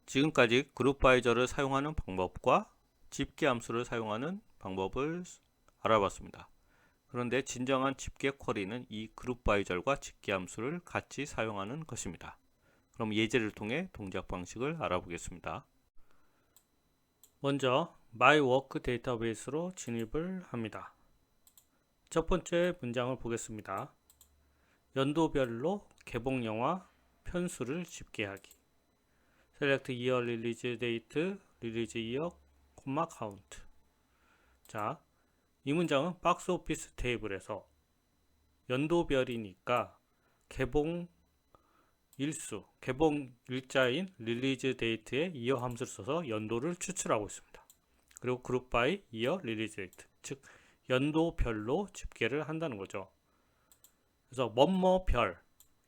지금까지 그룹바이저를 사용하는 방법과 집계 함수를 사용하는 방법을 알아봤습니다. 그런데 진정한 집계 쿼리는 이 그룹바이저와 집계 함수를 같이 사용하는 것입니다. 그럼 예제를 통해 동작 방식을 알아보겠습니다. 먼저 myWork 데이터베이스로 진입을 합니다. 첫 번째 문장을 보겠습니다. 연도별로 개봉 영화 편수를 집계하기. Select year release date, release year, count. 자, 이 문장은 박스 오피스 테이블에서 연도별이니까 개봉 일수, 개봉 일자인 릴리즈 데이트에 이어 함수를 써서 연도를 추출하고 있습니다. 그리고 그룹 바이 이어 릴리즈 데이트, 즉 연도별로 집계를 한다는 거죠. 그래서 뭐뭐별,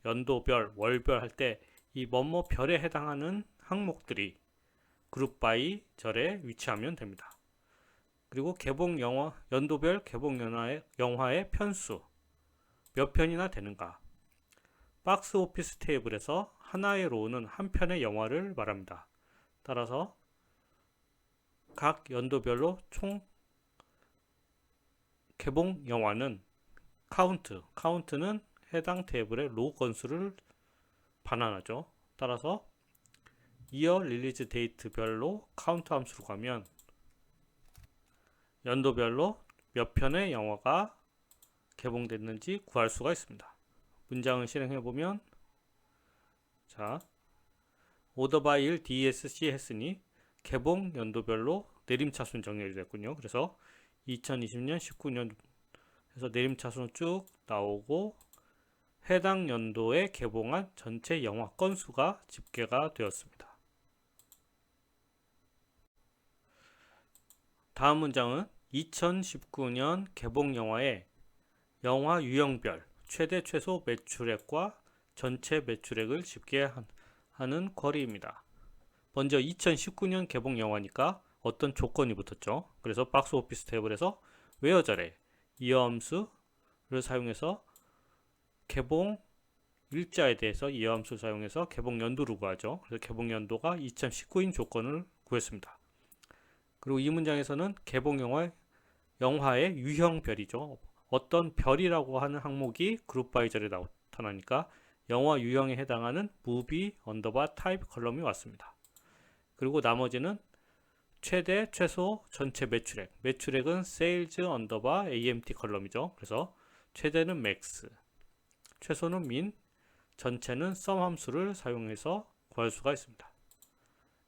연도별, 월별 할 때 이 뭐뭐별에 해당하는 항목들이 그룹 바이 절에 위치하면 됩니다. 그리고 개봉 영화, 연도별 개봉 영화의 편수 몇 편이나 되는가. 박스 오피스 테이블에서 하나의 로우는 한 편의 영화를 말합니다. 따라서 각 연도별로 총 개봉 영화는 카운트는 해당 테이블의 로우 건수를 반환하죠. 따라서 이어 릴리즈 데이트별로 카운트 함수로 가면 연도별로 몇 편의 영화가 개봉됐는지 구할 수가 있습니다. 문장을 실행해보면, 자, 오더 바이 1 DSC 했으니 개봉 연도별로 내림차순 정렬이 됐군요. 그래서 2020년 19년 해서 내림차순 쭉 나오고 해당 연도에 개봉한 전체 영화 건수가 집계가 되었습니다. 다음 문장은 2019년 개봉 영화의 영화 유형별 최대 최소 매출액과 전체 매출액을 집계하는 쿼리입니다. 먼저 2019년 개봉 영화니까 어떤 조건이 붙었죠. 그래서 박스 오피스 테이블에서 웨어절에 이어 함수를 사용해서 개봉 일자에 대해서 이어 함수를 사용해서 개봉 연도를 구하죠. 그래서 개봉 연도가 2019인 조건을 구했습니다. 그리고 이 문장에서는 개봉 영화의 유형별이죠. 어떤 별이라고 하는 항목이 그룹 바이절에 나타나니까 영화 유형에 해당하는 무비 언더바 타입 컬럼이 왔습니다. 그리고 나머지는 최대, 최소, 전체 매출액. 매출액은 세일즈 언더바 AMT 컬럼이죠. 그래서 최대는 맥스, 최소는 민, 전체는 썸 함수를 사용해서 구할 수가 있습니다.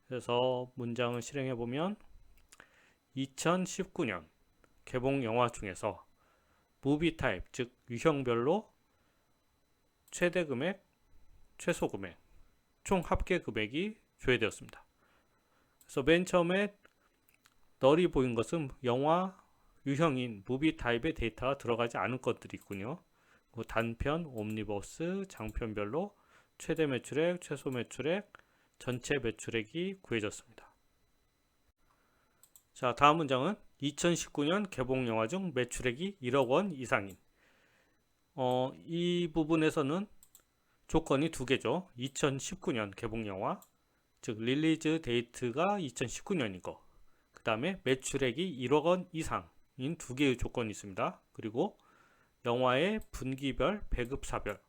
그래서 문장을 실행해 보면 2019년 개봉 영화 중에서 무비 타입, 즉 유형별로 최대 금액, 최소 금액, 총 합계 금액이 조회되었습니다. 그래서 맨 처음에 널이 보인 것은 영화 유형인 무비 타입의 데이터가 들어가지 않은 것들이 있군요. 단편, 옴니버스, 장편별로 최대 매출액, 최소 매출액, 전체 매출액이 구해졌습니다. 자, 다음 문장은 2019년 개봉 영화 중 매출액이 1억 원 이상인. 이 부분에서는 조건이 두 개죠. 2019년 개봉 영화, 즉 릴리즈 데이트가 2019년인 거. 그 다음에 매출액이 1억 원 이상인 두 개의 조건이 있습니다. 그리고 영화의 분기별, 배급사별,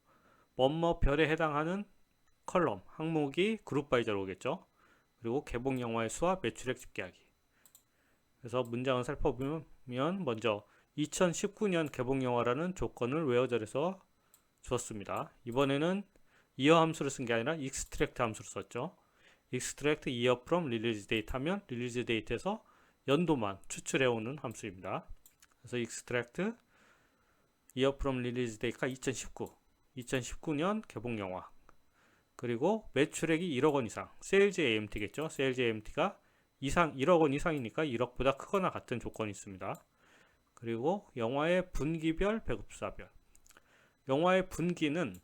뭐뭐별에 해당하는 컬럼, 항목이 그룹 바이저로 오겠죠. 그리고 개봉 영화의 수와 매출액 집계하기. 그래서 문장을 살펴보면 먼저 2019년 개봉 영화라는 조건을 웨어절에서 주었습니다. 이번에는 이어 함수를 쓴 게 아니라 extract 함수를 썼죠. extract year from release date 하면 release date에서 연도만 추출해오는 함수입니다. 그래서 extract year from release date가 2019년 개봉 영화. 그리고 매출액이 1억 원 이상, sales AMT겠죠. sales AMT가 1억 원 이상이니까 1억보다 크거나 같은 조건이 있습니다. 그리고 영화의 분기별, 배급사별. 영화의 분기는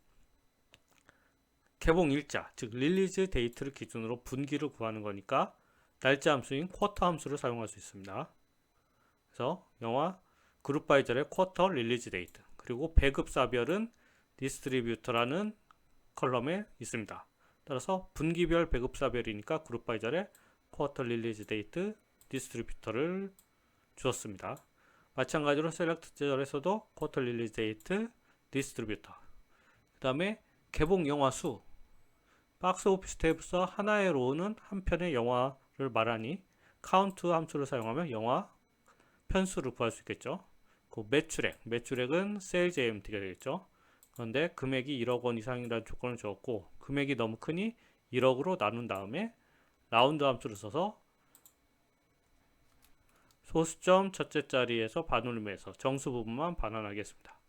개봉 일자, 즉 릴리즈 데이트를 기준으로 분기를 구하는 거니까 날짜 함수인 쿼터 함수를 사용할 수 있습니다. 그래서 영화 그룹 바이절의 쿼터 릴리즈 데이트. 그리고 배급사별은 디스트리뷰터라는 컬럼에 있습니다. 따라서 분기별 배급사별이니까 그룹 바이 절에 쿼터 릴리즈 데이트 디스트리뷰터를 주었습니다. 마찬가지로 셀렉트 절에서도 쿼터 릴리즈 데이트 디스트리뷰터. 그 다음에 개봉 영화 수. 박스 오피스 탭에서 하나의 로우는 한 편의 영화를 말하니 카운트 함수를 사용하면 영화 편수를 구할 수 있겠죠. 그 매출액은 세일즈 AMT가 되겠죠. 그런데 금액이 1억 원 이상이라는 조건을 주었고 금액이 너무 크니 1억으로 나눈 다음에 라운드 함수를 써서 소수점 첫째 자리에서 반올림해서 정수 부분만 반환하겠습니다.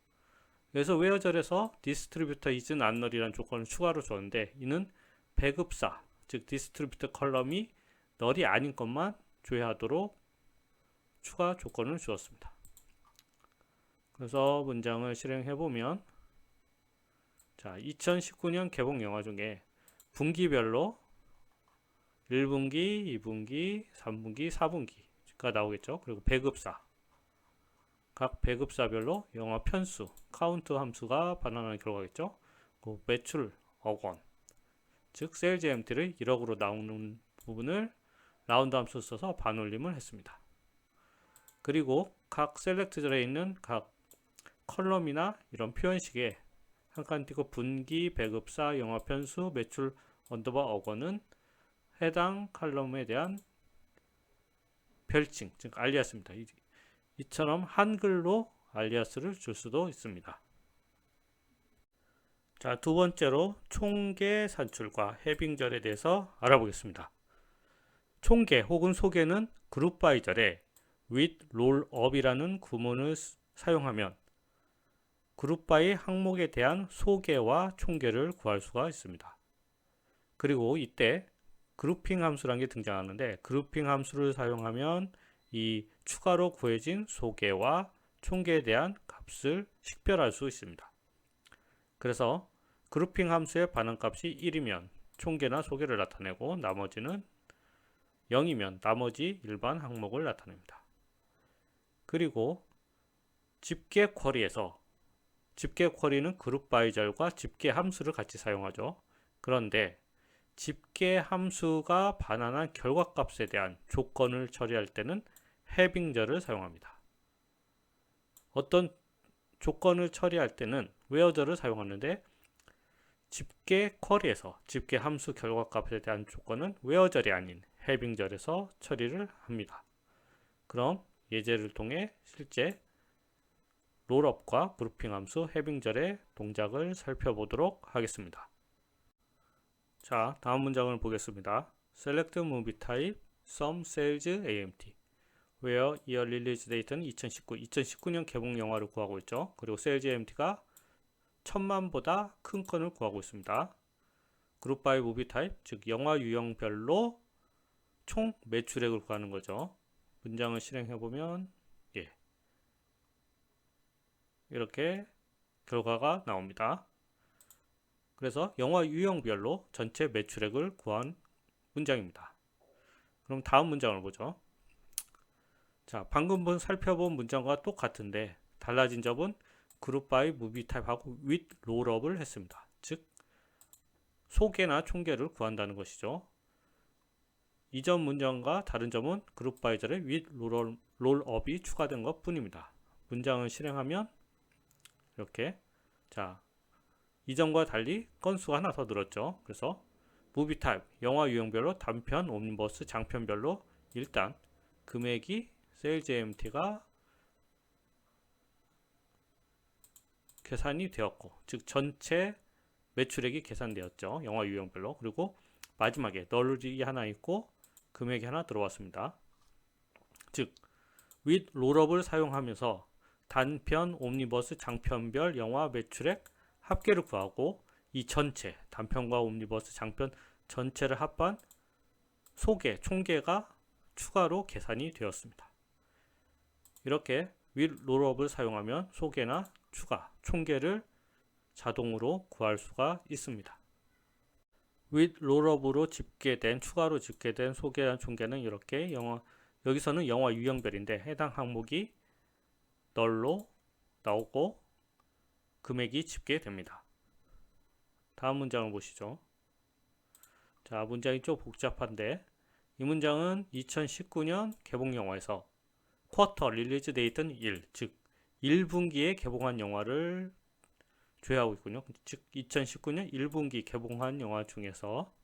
그래서 웨어절에서 디스트리뷰터 이즈 안널이라는 조건을 추가로 줬는데 이는 배급사, 즉 디스트리뷰터 컬럼이 널이 아닌 것만 조회하도록 추가 조건을 주었습니다. 그래서 문장을 실행해보면 자, 2019년 개봉 영화 중에 분기별로 1분기, 2분기, 3분기, 4분기가 나오겠죠. 그리고 배급사, 각 배급사별로 영화 편수, 카운트 함수가 반환하는 결과겠죠. 그 매출 억 원, 즉 세일즈 MT를 1억으로 나오는 부분을 라운드 함수 써서 반올림을 했습니다. 그리고 각 셀렉트절에 있는 각 컬럼이나 이런 표현식에 한 칸 띄고 분기, 배급사, 영화 편수, 매출 언더바 억 원은 해당 칼럼에 대한 별칭, 즉 알리아스입니다. 이처럼 한글로 알리아스를 줄 수도 있습니다. 자, 두 번째로 총계 산출과 해빙절에 대해서 알아보겠습니다. 총계 혹은 소계는 그룹 바이 절에 with roll up이라는 구문을 사용하면 그룹 바이 항목에 대한 소계와 총계를 구할 수가 있습니다. 그리고 이때 그룹핑 함수라는 게 등장하는데 그룹핑 함수를 사용하면 이 추가로 구해진 소계와 총계에 대한 값을 식별할 수 있습니다. 그래서 그룹핑 함수의 반응값이 1이면 총계나 소계를 나타내고 나머지는 0이면 나머지 일반 항목을 나타냅니다. 그리고 집계 쿼리에서 집계 쿼리는 그룹 바이 절과 집계 함수를 같이 사용하죠. 그런데 집계 함수가 반환한 결과값에 대한 조건을 처리할 때는 해빙절을 사용합니다. 어떤 조건을 처리할 때는 웨어절을 사용하는데 집계 쿼리에서 집계 함수 결과값에 대한 조건은 웨어절이 아닌 해빙절에서 처리를 합니다. 그럼 예제를 통해 실제 롤업과 그룹핑 함수 해빙절의 동작을 살펴보도록 하겠습니다. 자, 다음 문장을 보겠습니다. Select movie type, sum sales AMT. where year release date는 2019년 개봉 영화를 구하고 있죠. 그리고 sales AMT가 1000만보다 큰 건을 구하고 있습니다. 그룹 바이 무비 타입, 즉 영화 유형별로 총 매출액을 구하는 거죠. 문장을 실행해보면 이렇게 결과가 나옵니다. 그래서 영화 유형별로 전체 매출액을 구한 문장입니다. 그럼 다음 문장을 보죠. 자, 방금 살펴본 문장과 똑같은데 달라진 점은 그룹 바이 무비 타입하고 with 롤업을 했습니다. 즉 소계나 총계를 구한다는 것이죠. 이전 문장과 다른 점은 그룹 바이 절에 with 롤업이 추가된 것 뿐입니다. 문장을 실행하면 이렇게 자 이전과 달리 건수가 하나 더 늘었죠. 그래서 무비 타입, 영화 유형별로 단편, 옴니버스, 장편별로 일단 금액이 세일즈 AMT가 계산이 되었고, 즉 전체 매출액이 계산되었죠. 영화 유형별로. 그리고 마지막에 널이 하나 있고 금액이 하나 들어왔습니다. 즉 with 롤업을 사용하면서 단편, 옴니버스, 장편별 영화 매출액 합계를 구하고 이 전체 단편과 옴니버스, 장편 전체를 합한 소계, 총계가 추가로 계산이 되었습니다. 이렇게 with 롤업을 사용하면 소계나 추가, 총계를 자동으로 구할 수가 있습니다. with 롤업으로 집계된, 추가로 집계된 소계와 총계는 이렇게 여기서는 영화 유형별인데 해당 항목이 널로 나오고 금액이 집계됩니다. 다음 문장을 보시죠. 자, 문장이 좀 복잡한데 이 문장은 2019년 개봉 영화에서 쿼터 릴리즈 데이트는 1, 즉 1분기에 개봉한 영화를 조회하고 있군요. 즉 2019년 1분기 개봉한 영화 중에서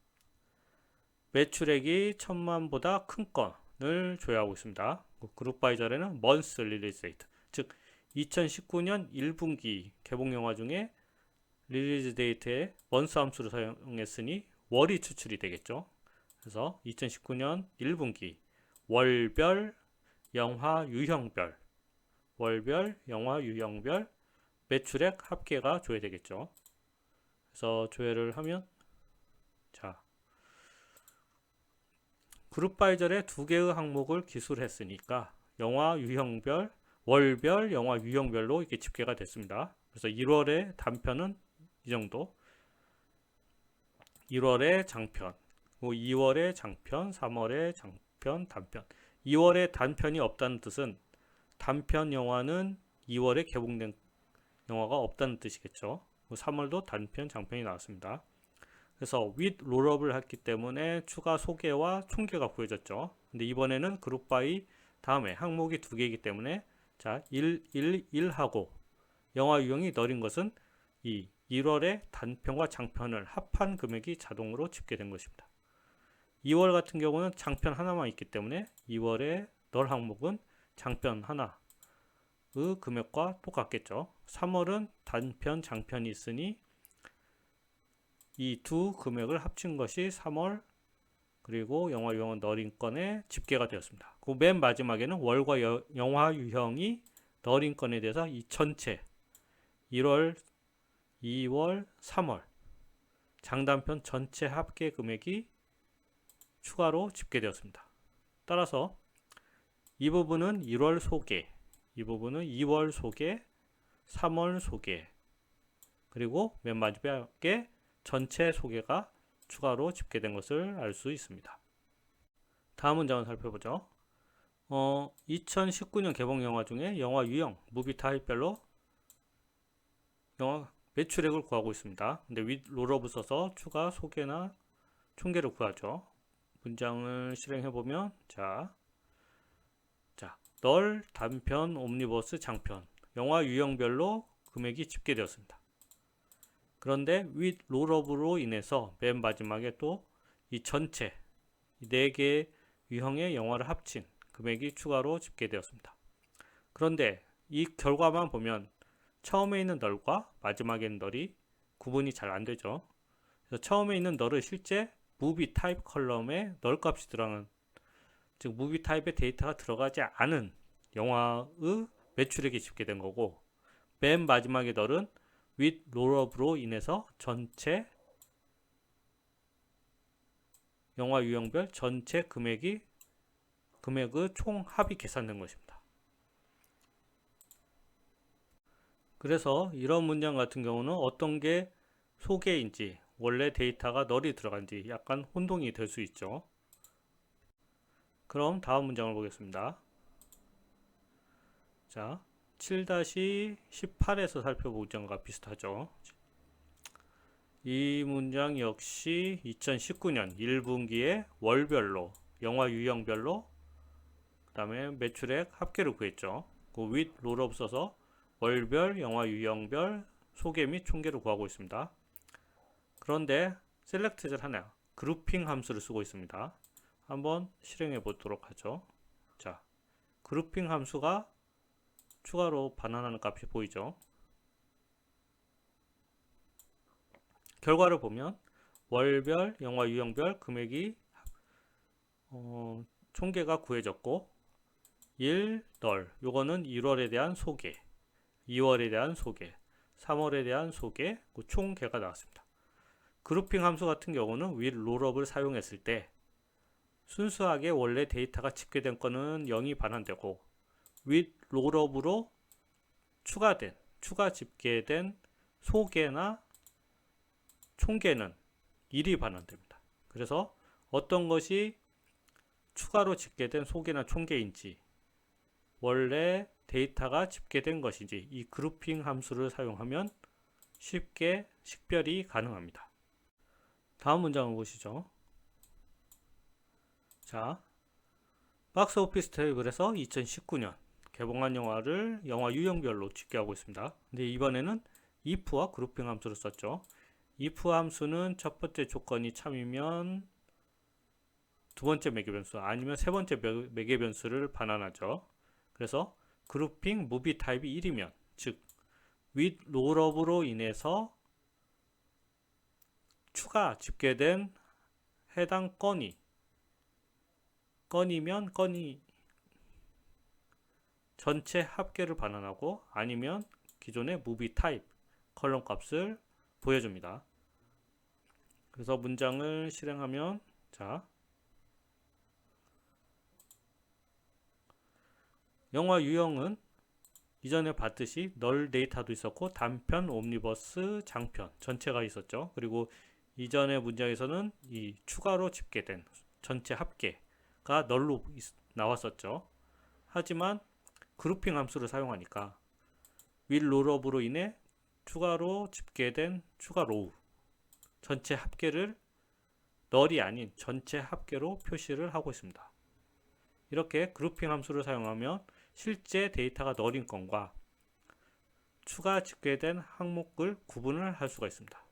매출액이 1000만보다 큰 건을 조회하고 있습니다. 그룹바이절에는 먼스 릴리즈 데이트, 즉 2019년 1분기 개봉 영화 중에 릴리즈 데이트에 먼스 함수를 사용했으니 월이 추출이 되겠죠. 그래서 2019년 1분기 월별 영화 유형별 매출액 합계가 조회되겠죠. 그래서 조회를 하면 자, 그룹바이절에 두 개의 항목을 기술했으니까 영화 유형별, 월별 영화 유형별로 이렇게 집계가 됐습니다. 그래서 1월의 단편은 이 정도, 1월의 장편, 2월의 장편, 3월의 장편, 단편. 2월에 단편이 없다는 뜻은 단편 영화는 2월에 개봉된 영화가 없다는 뜻이겠죠. 3월도 단편, 장편이 나왔습니다. 그래서 with 롤업을 했기 때문에 추가 소개와 총계가 구해졌죠. 근데 이번에는 그룹 바이 다음에 항목이 두 개이기 때문에 자, 1하고 영화 유형이 너린 것은 이 1월에 단편과 장편을 합한 금액이 자동으로 집계된 것입니다. 2월 같은 경우는 장편 하나만 있기 때문에 2월에 널 항목은 장편 하나의 금액과 똑같겠죠. 3월은 단편, 장편이 있으니 이 두 금액을 합친 것이 3월 그리고 영화 유형은 너린 건에 집계가 되었습니다. 그 맨 마지막에는 월과 영화 유형이 너린 건에 대해서 이 전체 1월, 2월, 3월 장단편 전체 합계 금액이 추가로 집계되었습니다. 따라서 이 부분은 1월 소개, 이 부분은 2월 소개, 3월 소개, 그리고 맨 마지막에 전체 소개가 추가로 집계된 것을 알 수 있습니다. 다음 문장을 살펴보죠. 2019년 개봉 영화 중에 영화 유형, 무비 타입별로 영화 매출액을 구하고 있습니다. 근데 with 롤업을 써서 추가 소개나 총계를 구하죠. 문장을 실행해보면 자, 널, 단편, 옴니버스, 장편 영화 유형별로 금액이 집계되었습니다. 그런데 with 롤업으로 인해서 맨 마지막에 또 이 전체 4개의 유형의 영화를 합친 금액이 추가로 집계되었습니다. 그런데 이 결과만 보면 처음에 있는 널과 마지막에 있는 널이 구분이 잘 안되죠. 그래서 처음에 있는 널은 실제 무비 타입 컬럼에 널 값이 들어가는, 즉 무비 타입의 데이터가 들어가지 않은 영화의 매출액이 집계된 거고, 맨 마지막에 널은 with 롤업으로 인해서 전체 영화 유형별 전체 금액의 총 합이 계산된 것입니다. 그래서 이런 문장 같은 경우는 어떤 게 소개인지 원래 데이터가 널이 들어간지 약간 혼동이 될 수 있죠. 그럼 다음 문장을 보겠습니다. 자, 7-18에서 살펴본 문장과 비슷하죠. 이 문장 역시 2019년 1분기에 월별로 영화 유형별로 그 다음에 매출액 합계를 구했죠. 그 with 롤업 써서 월별, 영화 유형별 소개 및 총계를 구하고 있습니다. 그런데 셀렉트를 하나 그룹핑 함수를 쓰고 있습니다. 한번 실행해 보도록 하죠. 자, 그룹핑 함수가 추가로 반환하는 값이 보이죠. 결과를 보면 월별, 영화 유형별 금액이 총계가 구해졌고 1, 널 요거는 1월에 대한 소개, 2월에 대한 소개, 3월에 대한 소개, 그 총계가 나왔습니다. 그룹핑 함수 같은 경우는 with 롤업을 사용했을 때 순수하게 원래 데이터가 집계된 거는 0이 반환되고 with 롤업으로 추가 집계된 소개나 총계는 1이 반환됩니다. 그래서 어떤 것이 추가로 집계된 소개나 총계인지 원래 데이터가 집계된 것인지 이 그룹핑 함수를 사용하면 쉽게 식별이 가능합니다. 다음 문장을 보시죠. 자, 박스 오피스 테이블에서 2019년 개봉한 영화를 영화 유형별로 집계하고 있습니다. 근데 이번에는 if와 그룹핑 함수를 썼죠. if 함수는 첫 번째 조건이 참이면 두 번째 매개 변수 아니면 세 번째 매개 변수를 반환하죠. 그래서 그룹핑 무비 타입이 1이면 즉 with 롤업으로 인해서 추가 집계된 해당 건이면 건이 전체 합계를 반환하고 아니면 기존의 무비 타입 컬럼 값을 보여줍니다. 그래서 문장을 실행하면 자, 영화 유형은 이전에 봤듯이 널 데이터도 있었고 단편, 옴니버스, 장편 전체가 있었죠. 그리고 이전의 문장에서는 이 추가로 집계된 전체 합계가 널로 나왔었죠. 하지만 그룹핑 함수를 사용하니까 with 롤업으로 인해 추가로 집계된 추가 로우 전체 합계를 널이 아닌 전체 합계로 표시를 하고 있습니다. 이렇게 그룹핑 함수를 사용하면 실제 데이터가 널인 건과 추가 집계된 항목을 구분을 할 수가 있습니다.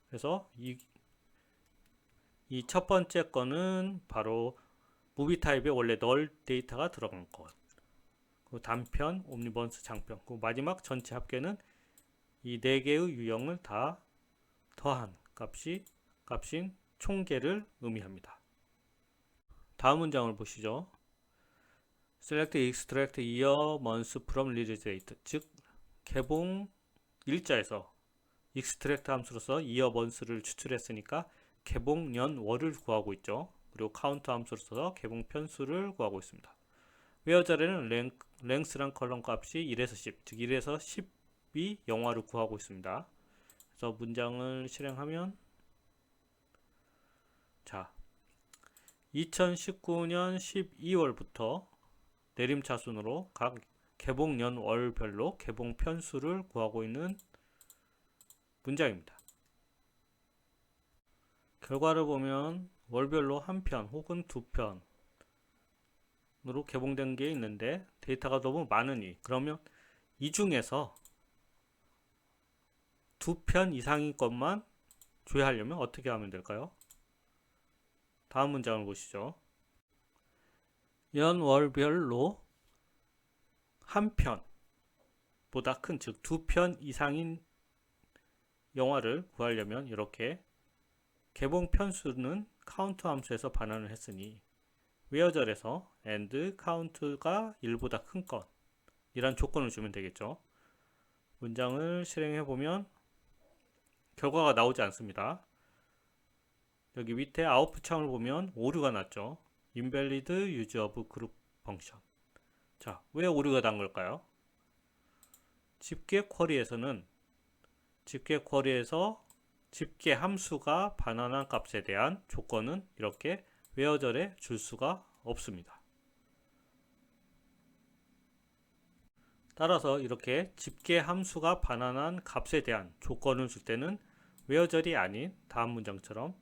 그래서 이 첫 번째 거는 바로 무비 타입에 원래 널 데이터가 들어간 것, 단편, 옴니버스, 장편, 마지막 전체 합계는 이 네 개의 유형을 다 더한 값인 총계를 의미합니다. 다음 문장을 보시죠. Select extract year, month from release date. 즉 개봉 일자에서 extract 함수로서 year, month를 추출했으니까 개봉 년 월을 구하고 있죠. 그리고 count 함수를 써서 개봉 편수를 구하고 있습니다. where자리는 length란 컬럼 값이 1에서 10, 즉 1에서 10이 영화를 구하고 있습니다. 그래서 문장을 실행하면 자, 2019년 12월부터 내림차순으로 각 개봉년 월별로 개봉 편수를 구하고 있는 문장입니다. 결과를 보면 월별로 한 편 혹은 두 편으로 개봉된 게 있는데 데이터가 너무 많으니 그러면 이 중에서 두 편 이상인 것만 조회하려면 어떻게 하면 될까요? 다음 문장을 보시죠. 연월별로 한 편보다 큰, 즉 두 편 이상인 영화를 구하려면 이렇게 개봉 편수는 카운트 함수에서 반환을 했으니 where절에서 and count가 1보다 큰 건 이란 조건을 주면 되겠죠. 문장을 실행해 보면 결과가 나오지 않습니다. 여기 밑에 아웃풋 창을 보면 오류가 났죠. invalid use of group function. 자, 왜 오류가 난 걸까요? 집계 쿼리에서 집계 함수가 반환한 값에 대한 조건은 이렇게 where절에 줄 수가 없습니다. 따라서 이렇게 집계 함수가 반환한 값에 대한 조건을 줄 때는 where절이 아닌 다음 문장처럼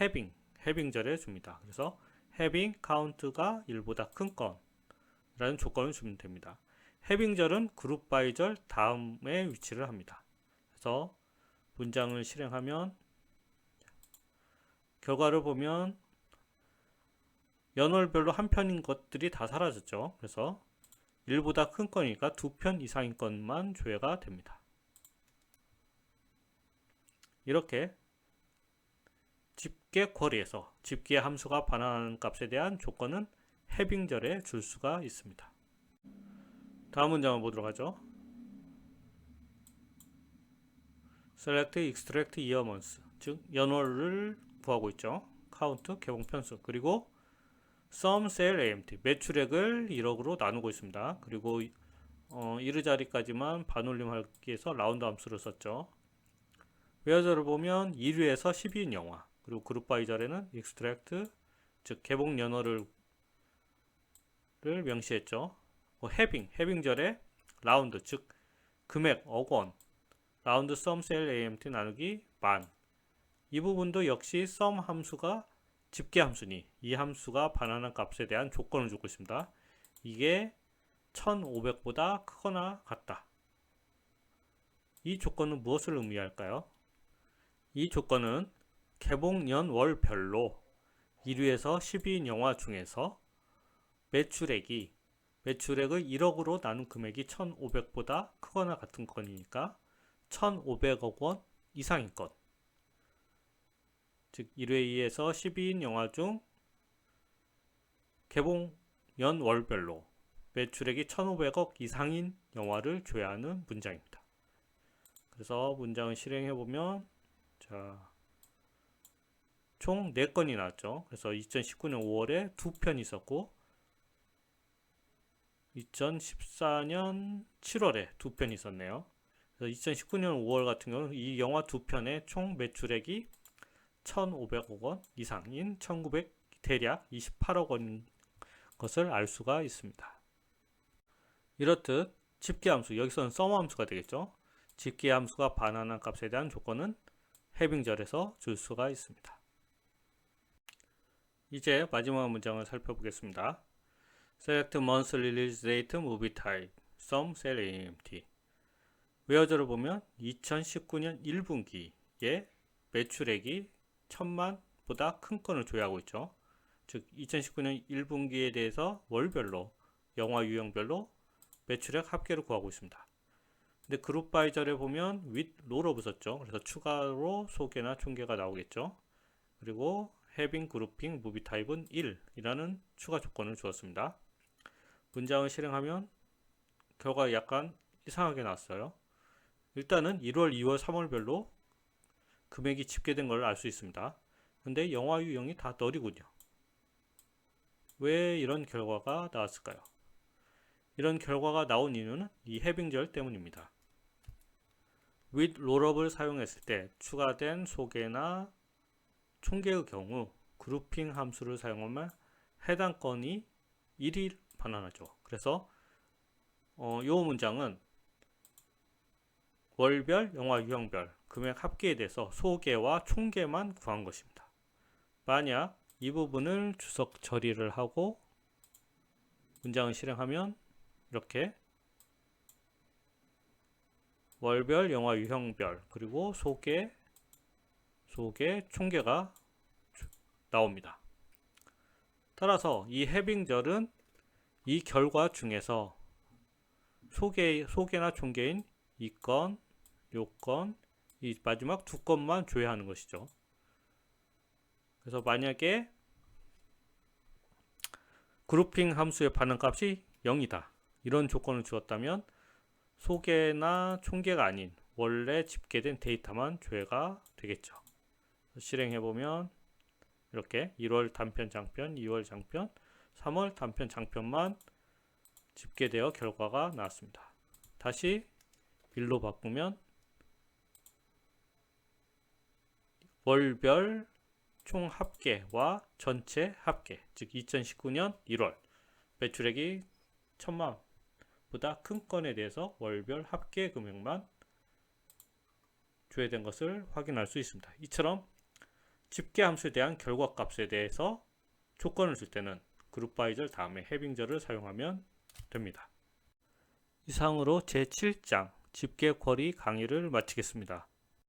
having절에 줍니다. 그래서 having count가 1보다 큰 건이라는 조건을 주면 됩니다. having절은 group by절 다음에 위치를 합니다. 그래서 문장을 실행하면 결과를 보면 연월별로 한 편인 것들이 다 사라졌죠. 그래서 1보다 큰 건이니까 두 편 이상인 것만 조회가 됩니다. 이렇게 집계 쿼리에서 집계 함수가 반환하는 값에 대한 조건은 having절에 줄 수가 있습니다. 다음 문장을 보도록 하죠. select extract year month, 즉 연월을 구하고 있죠. count 개봉 편수, 그리고 sum sell amt 매출액을 1억으로 나누고 있습니다. 그리고 이르 자리까지만 반올림하기 위해서 라운드 함수를 썼죠. where절을 보면 1위에서 10위인 영화, 그리고 그룹 바이 절에는 extract 즉 개봉 연월을 명시했죠. having절에 라운드 즉 금액 억원, 라운드 sum sell amt 나누기 만, 이 부분도 역시 sum 함수가 집계 함수니 이 함수가 반환한 값에 대한 조건을 주고 있습니다. 이게 1500보다 크거나 같다. 이 조건은 무엇을 의미할까요? 이 조건은 개봉연월별로 1위에서 10위인 영화 중에서 매출액의 1억으로 나눈 금액이 1500보다 크거나 같은 건이니까 1500억 원 이상인 것. 즉 1회 2에서 10위인 영화 중 개봉연월별로 매출액이 1500억 이상인 영화를 조회하는 문장입니다. 그래서 문장을 실행해보면 총 4건이 나왔죠. 그래서 2019년 5월에 2편이 있었고 2014년 7월에 2편이 있었네요. 그래서 2019년 5월 같은 경우는 이 영화 2편의 총 매출액이 1,500억 원 이상인 대략 28억 원인 것을 알 수가 있습니다. 이렇듯 집계함수, 여기서는 썸함수가 되겠죠. 집계함수가 반환한 값에 대한 조건은 해빙절에서 줄 수가 있습니다. 이제 마지막 문장을 살펴보겠습니다. Select monthly release date, movie type, sum, cell empty. 웨어저를 보면 2019년 1분기에 매출액이 1000만보다 큰 건을 조회하고 있죠. 즉 2019년 1분기에 대해서 월별로 영화 유형별로 매출액 합계를 구하고 있습니다. 근데 그룹 바이절에 보면 with roll업 썼죠. 그래서 추가로 소개나 총계가 나오겠죠. 그리고 having grouping movie type은 1이라는 추가 조건을 주었습니다. 문장을 실행하면 결과가 약간 이상하게 나왔어요. 일단은 1월, 2월, 3월별로 금액이 집계된 걸 알 수 있습니다. 근데 영화 유형이 다 널이군요. 왜 이런 결과가 나왔을까요? 이런 결과가 나온 이유는 이 해빙절 때문입니다. with rollup을 사용했을 때 추가된 소개나 총계의 경우 그룹핑 함수를 사용하면 해당 건이 1이 반환하죠. 그래서 이 문장은 월별, 영화 유형별 금액 합계에 대해서 소계와 총계만 구한 것입니다. 만약 이 부분을 주석 처리를 하고 문장을 실행하면 이렇게 월별, 영화 유형별 그리고 소계, 총계가 나옵니다. 따라서 이 해빙절은 이 결과 중에서 소계나 총계인 이 건, 요건, 이 마지막 2건만 조회하는 것이죠. 그래서 만약에 그룹핑 함수의 반응값이 0이다. 이런 조건을 주었다면 소계나 총계가 아닌 원래 집계된 데이터만 조회가 되겠죠. 실행해보면 이렇게 1월 단편 장편, 2월 장편, 3월 단편 장편만 집계되어 결과가 나왔습니다. 다시 1로 바꾸면 월별 총 합계와 전체 합계, 즉 2019년 1월 매출액이 1000만보다 큰 건에 대해서 월별 합계 금액만 조회된 것을 확인할 수 있습니다. 이처럼 집계 함수에 대한 결과값에 대해서 조건을 줄 때는 그룹 바이절 다음에 해빙절을 사용하면 됩니다. 이상으로 제7장 집계 쿼리 강의를 마치겠습니다.